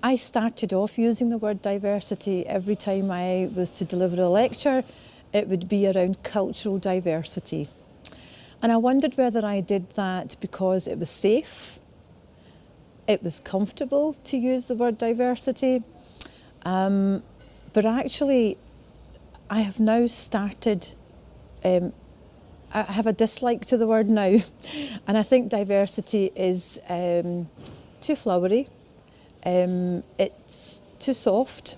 I started off using the word diversity. Every time I was to deliver a lecture, it would be around cultural diversity. And I wondered whether I did that because it was safe, it was comfortable to use the word diversity. But actually, I have now started, I have a dislike to the word now. And I think diversity is too flowery, it's too soft,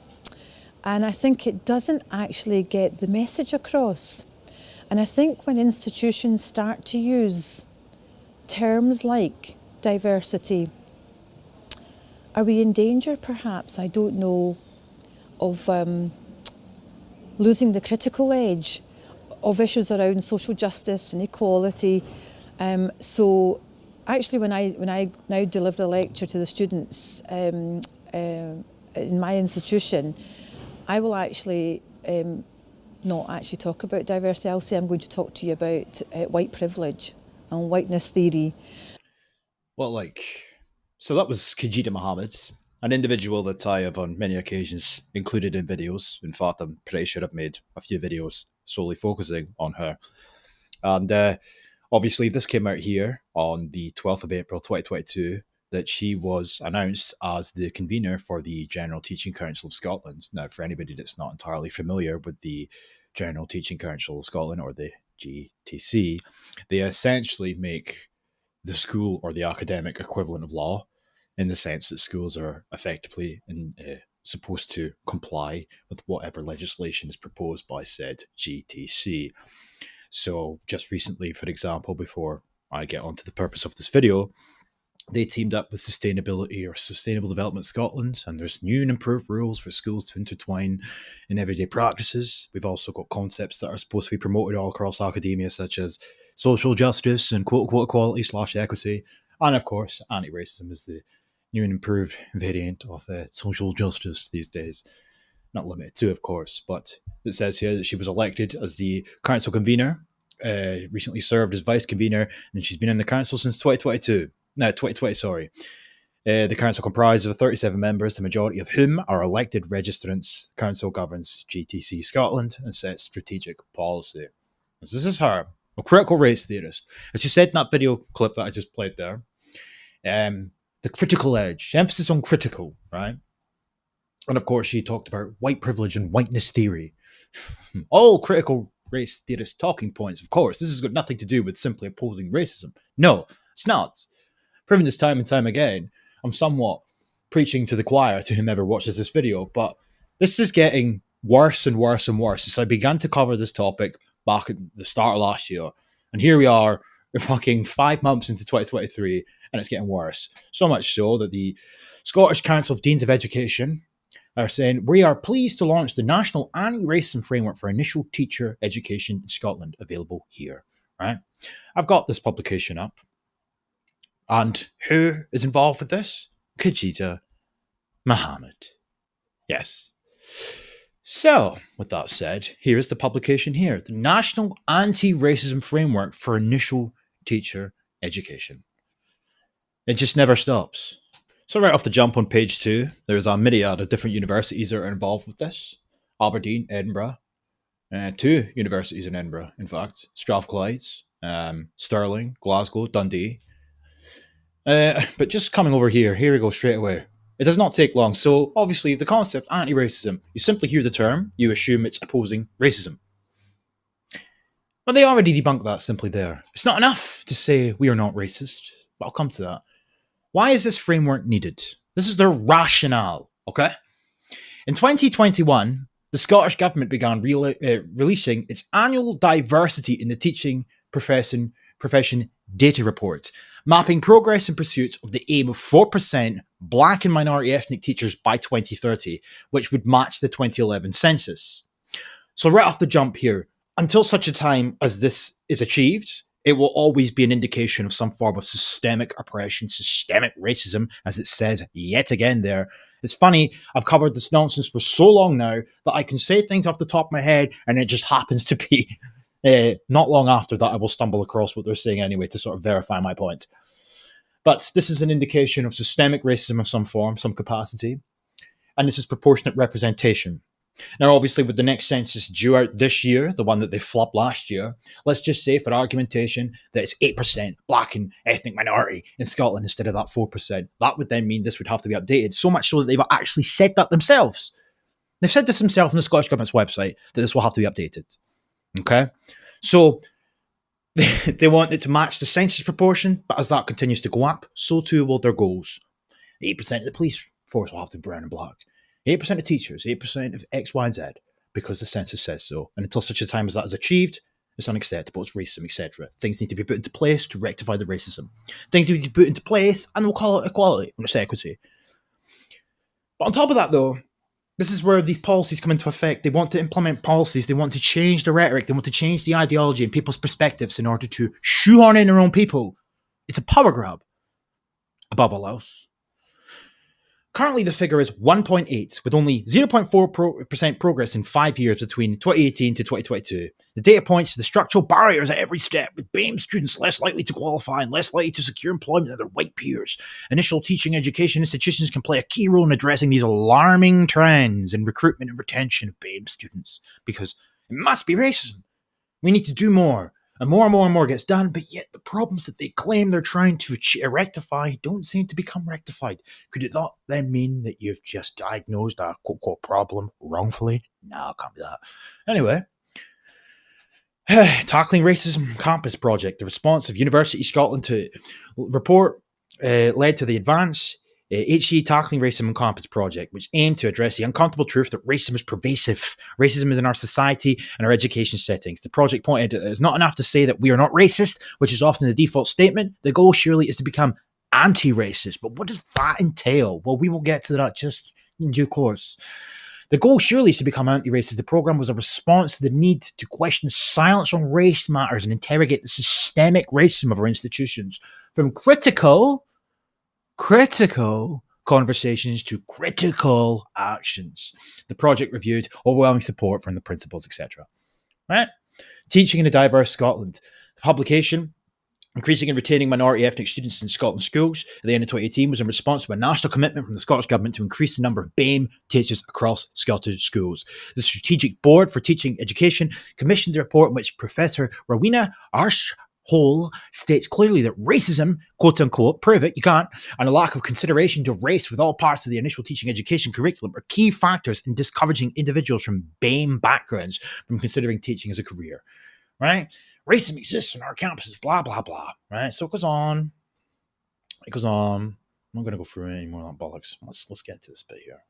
and I think it doesn't actually get the message across. And I think when institutions start to use terms like diversity, are we in danger perhaps, I don't know, of losing the critical edge of issues around social justice and equality? So actually when I now deliver a lecture to the students in my institution, I will actually not actually talk about diversity. I'll say I'm going to talk to you about white privilege and whiteness theory. Well, so that was Kajida Mohammed, an individual that I have on many occasions included in videos. In fact, I'm pretty sure I've made a few videos solely focusing on her. And obviously, this came out here on the 12th of April 2022, that she was announced as the convener for the General Teaching Council of Scotland. Now, for anybody that's not entirely familiar with the General Teaching Council of Scotland, or the GTC, they essentially make the school or the academic equivalent of law, in the sense that schools are effectively supposed to comply with whatever legislation is proposed by said GTC. So just recently, for example, before I get on to the purpose of this video, they teamed up with Sustainability or Sustainable Development Scotland, and there's new and improved rules for schools to intertwine in everyday practices. We've also got concepts that are supposed to be promoted all across academia, such as social justice and quote-unquote equality/equity. And of course, anti-racism is the new and improved variant of social justice these days. Not limited to, of course, but it says here that she was elected as the council convener, recently served as vice convener, and she's been in the council since 2022. No, 2020, sorry. The council comprises of 37 members, the majority of whom are elected registrants. The council governs GTC Scotland and sets strategic policy. So this is her, a critical race theorist. As she said in that video clip that I just played there, the critical edge, emphasis on critical, right? And of course, she talked about white privilege and whiteness theory. All critical race theorist talking points, of course. This has got nothing to do with simply opposing racism. No, it's not. Proven this time and time again. I'm somewhat preaching to the choir to whomever watches this video, but this is getting worse and worse and worse since I began to cover this topic back at the start of last year. And here we are, we're fucking 5 months into 2023, and it's getting worse. So much so that the Scottish Council of Deans of Education are saying, we are pleased to launch the National Anti-Racism Framework for Initial Teacher Education in Scotland, available here. Right? I've got this publication up. And who is involved with this? Kajida Mohammed. Yes. So, with that said, here is the publication here. The National Anti-Racism Framework for Initial Teacher Education. It just never stops. So right off the jump on page 2, there's a myriad of different universities that are involved with this. Aberdeen, Edinburgh, 2 universities in Edinburgh, in fact. Strathclyde, Stirling, Glasgow, Dundee. But just coming over here we go straight away. It does not take long. So obviously the concept anti-racism, you simply hear the term, you assume it's opposing racism. But they already debunked that simply there. It's not enough to say we are not racist, but I'll come to that. Why is this framework needed? This is their rationale, okay? In 2021, the Scottish Government began releasing its annual Diversity in the Teaching Profession Data Report, mapping progress in pursuit of the aim of 4% Black and minority ethnic teachers by 2030, which would match the 2011 census. So right off the jump here, until such a time as this is achieved, it will always be an indication of some form of systemic oppression, systemic racism, as it says yet again there. It's funny, I've covered this nonsense for so long now that I can say things off the top of my head, and it just happens to be not long after that I will stumble across what they're saying anyway to sort of verify my point. But this is an indication of systemic racism of some form, some capacity. and this is proportionate representation. Now, obviously, with the next census due out this year, the one that they flopped last year, let's just say for argumentation that it's 8% black and ethnic minority in Scotland instead of that 4%. That would then mean this would have to be updated, so much so that they've actually said that themselves. They've said this themselves on the Scottish Government's website, that this will have to be updated. Okay? So they want it to match the census proportion, but as that continues to go up, so too will their goals. 8% of the police force will have to be brown and black. 8% of teachers, 8% of X, Y, and Z, because the census says so. And until such a time as that is achieved, it's unacceptable, it's racism, etc. Things need to be put into place to rectify the racism. Things need to be put into place, and we'll call it equality, when it's equity. But on top of that, though, this is where these policies come into effect. They want to implement policies, they want to change the rhetoric, they want to change the ideology and people's perspectives in order to shoehorn in their own people. It's a power grab, above all else. Currently, the figure is 1.8, with only 0.4% progress in 5 years between 2018 to 2022. The data points to the structural barriers at every step, with BAME students less likely to qualify and less likely to secure employment than their white peers. Initial teaching education institutions can play a key role in addressing these alarming trends in recruitment and retention of BAME students, because it must be racism. We need to do more. And more gets done, but yet the problems that they claim they're trying to rectify don't seem to become rectified. Could it not then mean that you've just diagnosed a quote-unquote problem wrongfully? No, it can't be that. Anyway, Tackling Racism Campus Project, the response of University Scotland to report led to the Advance HE Tackling Racism Campus Project, which aimed to address the uncomfortable truth that racism is pervasive. Racism is in our society and our education settings. The project pointed out that it's not enough to say that we are not racist, which is often the default statement. The goal surely is to become anti-racist. But what does that entail? Well, we will get to that just in due course. The goal surely is to become anti-racist. The programme was a response to the need to question silence on race matters and interrogate the systemic racism of our institutions. From critical conversations to critical actions. The project reviewed overwhelming support from the principals, etc. Right? Teaching in a Diverse Scotland. The publication, Increasing and Retaining Minority Ethnic Students in Scotland Schools, at the end of 2018, was in response to a national commitment from the Scottish Government to increase the number of BAME teachers across Scottish schools. The Strategic Board for Teaching Education commissioned the report in which Professor Rowena Hole states clearly that racism, quote unquote, prove it, you can't, and a lack of consideration to race with all parts of the initial teaching education curriculum are key factors in discouraging individuals from BAME backgrounds from considering teaching as a career, right? Racism exists on our campuses, blah, blah, blah, right? So it goes on. I'm not going to go through any more of that bollocks. Let's get to this bit here.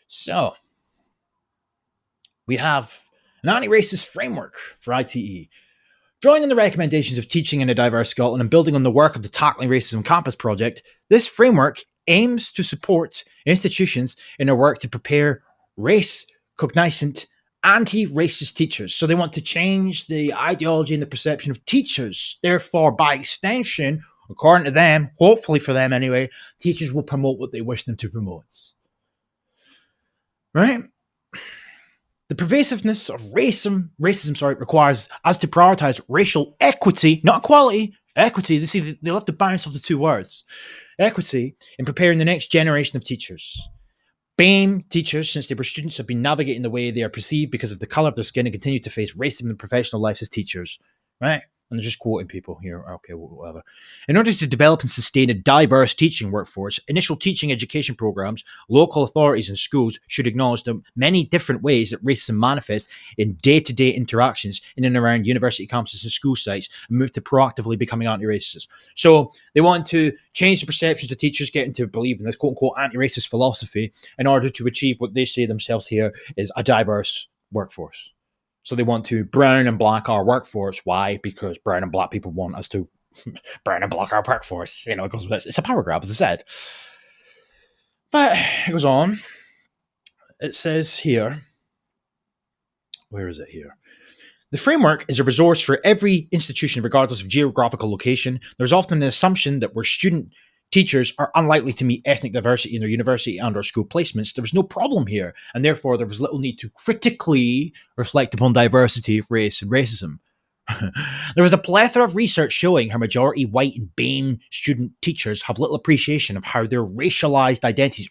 So, we have an anti-racist framework for ITE. Drawing on the recommendations of Teaching in a Diverse Scotland and building on the work of the Tackling Racism Campus Project, this framework aims to support institutions in their work to prepare race-cognizant, anti-racist teachers. So they want to change the ideology and the perception of teachers. Therefore, by extension, according to them, hopefully for them anyway, teachers will promote what they wish them to promote. Right? The pervasiveness of racism requires us to prioritize racial equity, not equality, equity. They left the balance of the two words. Equity in preparing the next generation of teachers. BAME teachers, since they were students, have been navigating the way they are perceived because of the colour of their skin and continue to face racism in professional lives as teachers. Right? And they're just quoting people here. Okay, whatever. In order to develop and sustain a diverse teaching workforce, initial teaching education programs, local authorities and schools should acknowledge the many different ways that racism manifests in day-to-day interactions in and around university campuses and school sites and move to proactively becoming anti-racist. So they want to change the perceptions of teachers getting to believe in this quote-unquote anti-racist philosophy in order to achieve what they say themselves here is a diverse workforce. So they want to brown and black our workforce. Why? Because brown and black people want us to brown and black our workforce. You know, it's a power grab, as I said. But it goes on. It says here, where is it here? The framework is a resource for every institution, regardless of geographical location. There's often an assumption that where student teachers are unlikely to meet ethnic diversity in their university and or school placements. There was no problem here, and therefore there was little need to critically reflect upon diversity, race, and racism. There is a plethora of research showing how majority white and BAME student teachers have little appreciation of how their racialized identities,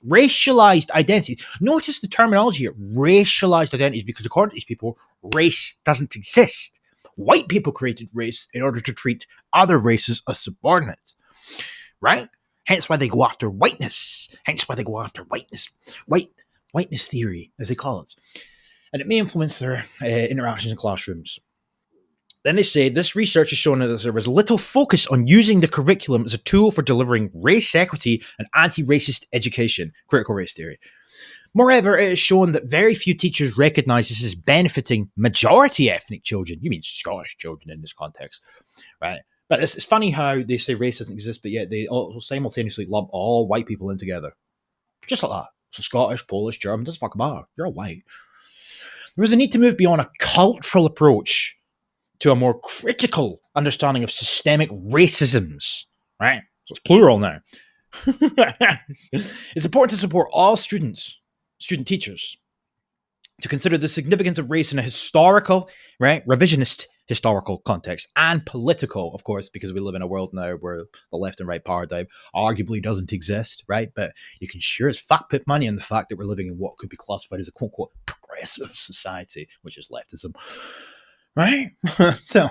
notice the terminology here, racialized identities, because according to these people, race doesn't exist. White people created race in order to treat other races as subordinates, right? Hence why they go after whiteness. Whiteness theory, as they call it. And it may influence their interactions in classrooms. Then they say this research has shown that there was little focus on using the curriculum as a tool for delivering race equity and anti-racist education, critical race theory. Moreover, it has shown that very few teachers recognize this as benefiting majority ethnic children. You mean Scottish children in this context, right? But it's funny how they say race doesn't exist, but yet they also simultaneously lump all white people in together. Just like that. So Scottish, Polish, German, doesn't fucking matter. You're all white. There is a need to move beyond a cultural approach to a more critical understanding of systemic racisms, right? So it's plural now. It's important to support all student teachers to consider the significance of race in a historical, right, revisionist historical context, and political, of course, because we live in a world now where the left and right paradigm arguably doesn't exist, right? But you can sure as fuck put money on the fact that we're living in what could be classified as a quote-unquote progressive society, which is leftism, right? So,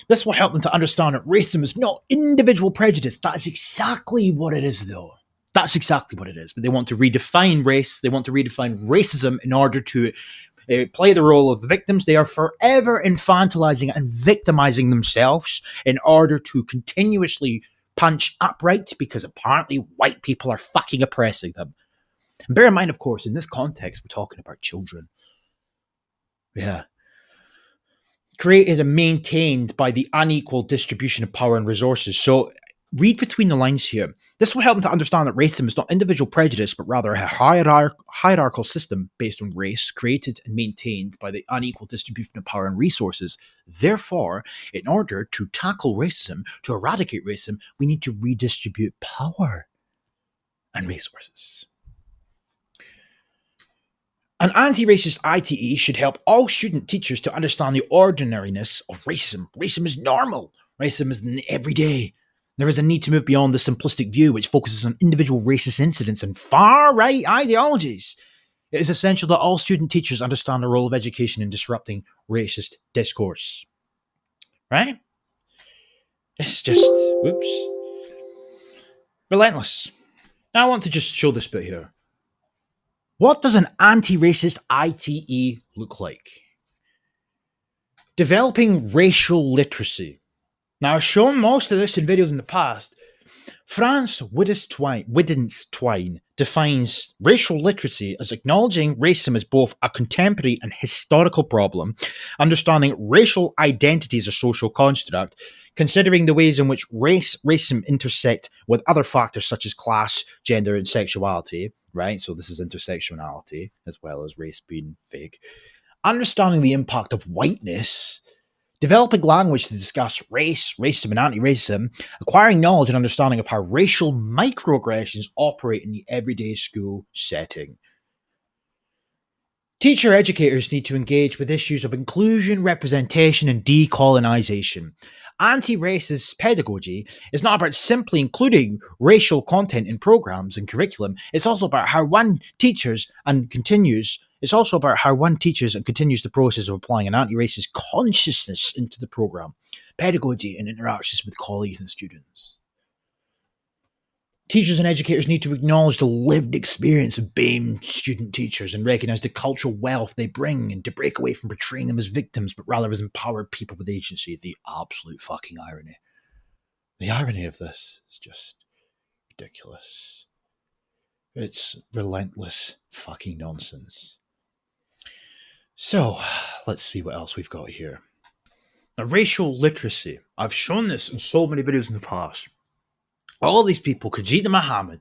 this will help them to understand that racism is not individual prejudice. That is exactly what it is, though. That's exactly what it is. But they want to redefine race. They want to redefine racism in order to play the role of victims. They are forever infantilizing and victimizing themselves in order to continuously punch upright because apparently white people are fucking oppressing them. And bear in mind, of course, in this context, we're talking about children. Yeah. Created and maintained by the unequal distribution of power and resources. So read between the lines here. This will help them to understand that racism is not individual prejudice, but rather a hierarchical system based on race, created and maintained by the unequal distribution of power and resources. Therefore, in order to tackle racism, to eradicate racism, we need to redistribute power and resources. An anti-racist ITE should help all student teachers to understand the ordinariness of racism. Racism is normal. Racism is everyday. There is a need to move beyond the simplistic view which focuses on individual racist incidents and far-right ideologies. It is essential that all student teachers understand the role of education in disrupting racist discourse. Right? It's just, relentless. Now I want to just show this bit here. What does an anti-racist ITE look like? Developing racial literacy. Now, I've shown most of this in videos in the past. Frans Widdenstwijn defines racial literacy as acknowledging racism as both a contemporary and historical problem, understanding racial identity as a social construct, considering the ways in which racism intersect with other factors such as class, gender, and sexuality, right? So this is intersectionality as well as race being fake. Understanding the impact of whiteness, developing language to discuss race, racism, and anti-racism, acquiring knowledge and understanding of how racial microaggressions operate in the everyday school setting. Teacher educators need to engage with issues of inclusion, representation, and decolonization. Anti-racist pedagogy is not about simply including racial content in programs and curriculum. It's also about how one teaches and continues the process of applying an anti-racist consciousness into the program, pedagogy, and interactions with colleagues and students. Teachers and educators need to acknowledge the lived experience of BAME student teachers and recognize the cultural wealth they bring, and to break away from portraying them as victims, but rather as empowered people with agency. The absolute fucking irony. The irony of this is just ridiculous. It's relentless fucking nonsense. So, let's see what else we've got here. Now, racial literacy. I've shown this in so many videos in the past. All these people, Kajida Mohammed,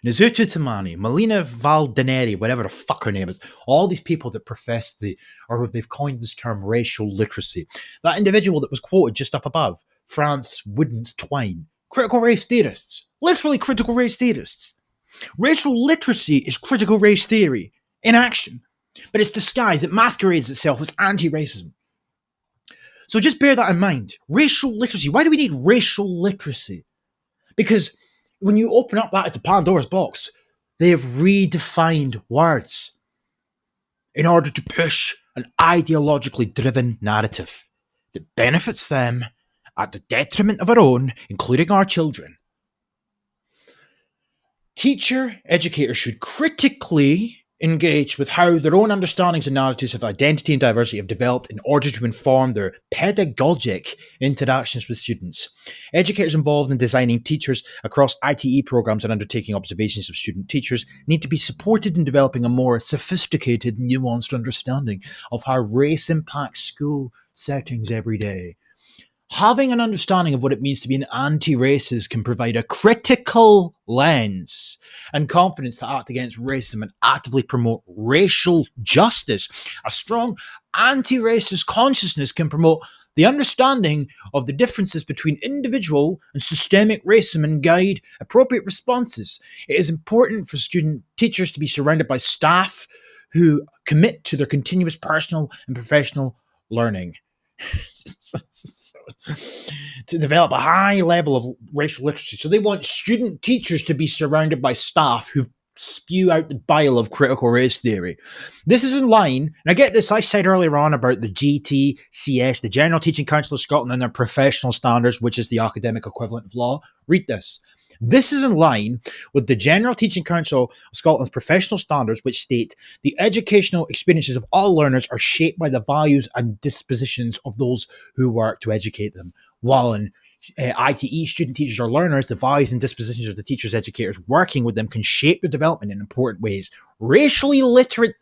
Nazutu Tamani, Melina Valdeneri, whatever the fuck her name is, all these people that profess they've coined this term racial literacy. That individual that was quoted just up above, Frans Widdenstwijn, critical race theorists, literally critical race theorists. Racial literacy is critical race theory in action, but it's disguised, it masquerades itself as anti-racism. So just bear that in mind. Racial literacy. Why do we need racial literacy? Because when you open up that as a Pandora's box, they have redefined words in order to push an ideologically driven narrative that benefits them at the detriment of our own, including our children. Educators should critically engage with how their own understandings and narratives of identity and diversity have developed in order to inform their pedagogic interactions with students. Educators involved in designing teachers across ITE programs and undertaking observations of student teachers need to be supported in developing a more sophisticated, nuanced understanding of how race impacts school settings every day. Having an understanding of what it means to be an anti-racist can provide a critical lens and confidence to act against racism and actively promote racial justice. A strong anti-racist consciousness can promote the understanding of the differences between individual and systemic racism and guide appropriate responses. It is important for student teachers to be surrounded by staff who commit to their continuous personal and professional learning. To develop a high level of racial literacy. So they want student teachers to be surrounded by staff who spew out the bile of critical race theory. This is in line, and I get this, I said earlier on about the GTCS, the General Teaching Council of Scotland, and their professional standards, which is the academic equivalent of law. Read this. This is in line with the General Teaching Council of Scotland's professional standards, which state the educational experiences of all learners are shaped by the values and dispositions of those who work to educate them. While in ITE, student teachers or learners, the values and dispositions of the teachers, educators working with them can shape their development in important ways. Racially literate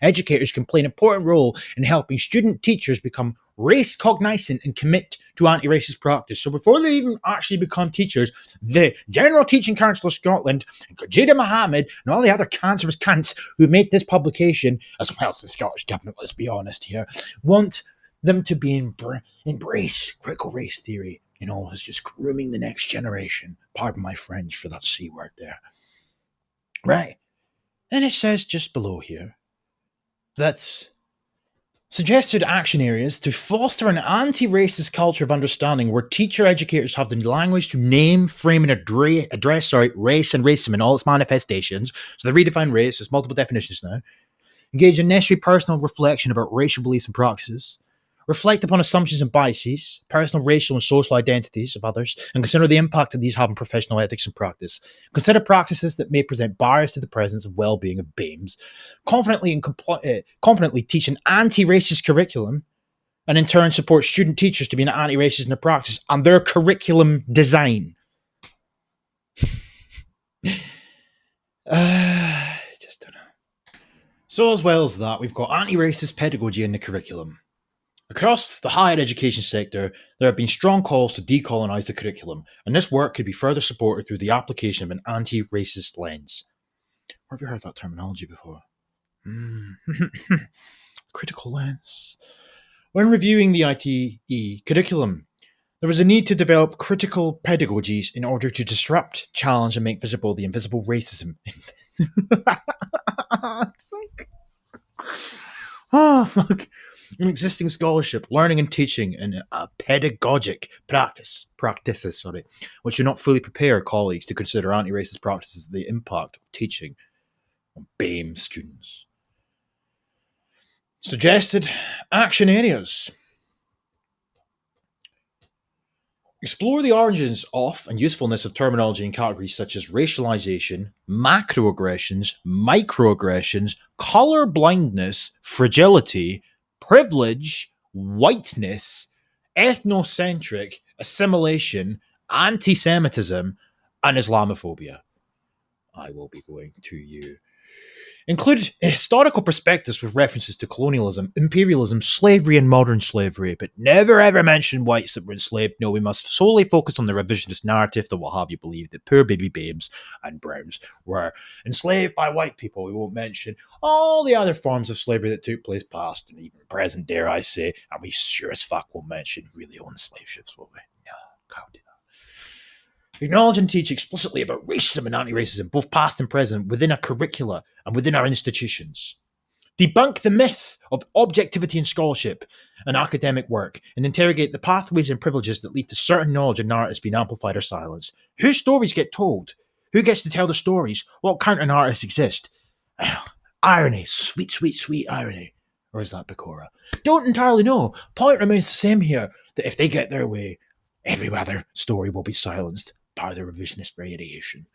educators can play an important role in helping student teachers become race cognizant and commit to anti-racist practice. So before they even actually become teachers, the General Teaching Council of Scotland and Khajeeda Mohammed and all the other cancerous cunts who made this publication, as well as the Scottish Government, let's be honest here, want them to be embrace critical race theory, as just grooming the next generation. Pardon my French for that C word there. Right. And it says just below here that suggested action areas to foster an anti-racist culture of understanding where educators have the language to name, frame, and address race and racism in all its manifestations. So they redefine race. There's multiple definitions now. Engage in necessary personal reflection about racial beliefs and practices. Reflect upon assumptions and biases, personal, racial, and social identities of others, and consider the impact that these have on professional ethics and practice. Consider practices that may present barriers to the presence of well-being of BAMEs. Confidently teach an anti-racist curriculum, and in turn support student teachers to be an anti-racist in their practice and their curriculum design. Just don't know. So as well as that, we've got anti-racist pedagogy in the curriculum. Across the higher education sector, there have been strong calls to decolonise the curriculum, and this work could be further supported through the application of an anti-racist lens. Where have you heard that terminology before? Critical lens. When reviewing the ITE curriculum, there was a need to develop critical pedagogies in order to disrupt, challenge, and make visible the invisible racism. In existing scholarship, learning and teaching, and pedagogic practices, which do not fully prepare colleagues to consider anti-racist practices and the impact of teaching on BAME students. Suggested action areas. Explore the origins of and usefulness of terminology in categories such as racialization, macroaggressions, microaggressions, color blindness, fragility, privilege, whiteness, ethnocentric, assimilation, anti-Semitism, and Islamophobia. I will be going to you. Include historical perspectives with references to colonialism, imperialism, slavery, and modern slavery, but never ever mention whites that were enslaved. No, we must solely focus on the revisionist narrative that will have you believe that poor baby babes and browns were enslaved by white people. We won't mention all the other forms of slavery that took place past and even present, dare I say, and we sure as fuck won't mention really owned slave ships, will we? No, can't do that. Acknowledge and teach explicitly about racism and anti-racism, both past and present, within our curricula and within our institutions. debunk the myth of objectivity in scholarship and academic work, and interrogate the pathways and privileges that lead to certain knowledge and narratives being amplified or silenced. Whose stories get told? Who gets to tell the stories? What counter narratives exist? Irony, sweet, sweet, sweet irony. Or is that Pecora? Don't entirely know. Point remains the same here, that if they get their way, every other story will be silenced by the revisionist radiation.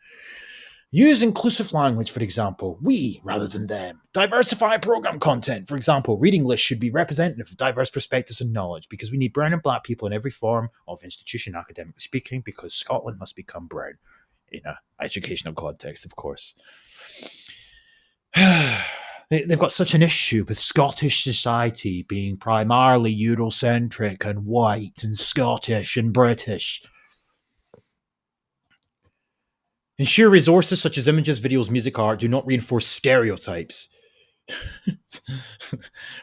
Use inclusive language, for example, we rather than them. Diversify program content, for example, reading lists should be representative of diverse perspectives and knowledge, because we need brown and black people in every form of institution, academically speaking, because Scotland must become brown in an educational context, of course. They've got such an issue with Scottish society being primarily Eurocentric and white and Scottish and British. Ensure resources such as images, videos, music, art do not reinforce stereotypes.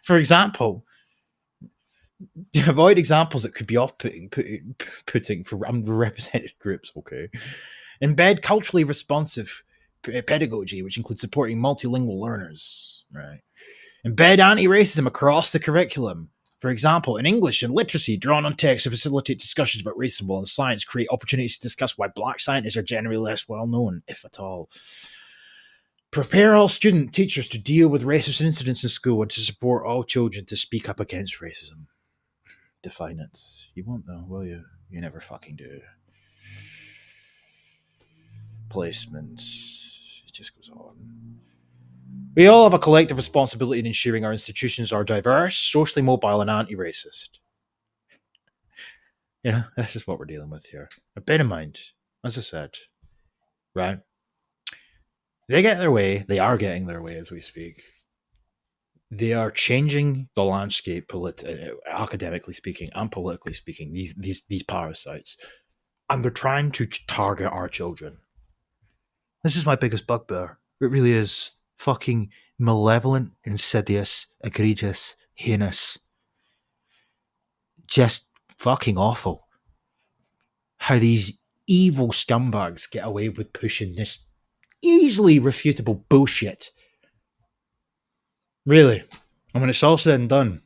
For example, to avoid examples that could be off-putting for underrepresented groups, okay? Embed culturally responsive pedagogy, which includes supporting multilingual learners, right? Embed anti-racism across the curriculum. For example, in English and literacy, drawn on text to facilitate discussions about racism and science, create opportunities to discuss why black scientists are generally less well known, if at all. Prepare all student teachers to deal with racist incidents in school and to support all children to speak up against racism. Define it. You won't though, will you? You never fucking do. Placements. It just goes on. We all have a collective responsibility in ensuring our institutions are diverse, socially mobile, and anti-racist. You know, that's just what we're dealing with here. But bear in mind, as I said, right? They get their way. They are getting their way as we speak. They are changing the landscape, academically speaking and politically speaking. These parasites, and they're trying to target our children. This is my biggest bugbear. It really is. Fucking malevolent, insidious, egregious, heinous. Just fucking awful. How these evil scumbags get away with pushing this easily refutable bullshit. Really. And when it's all said and done,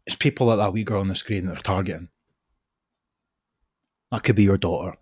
it's people like that wee girl on the screen that they're targeting. That could be your daughter.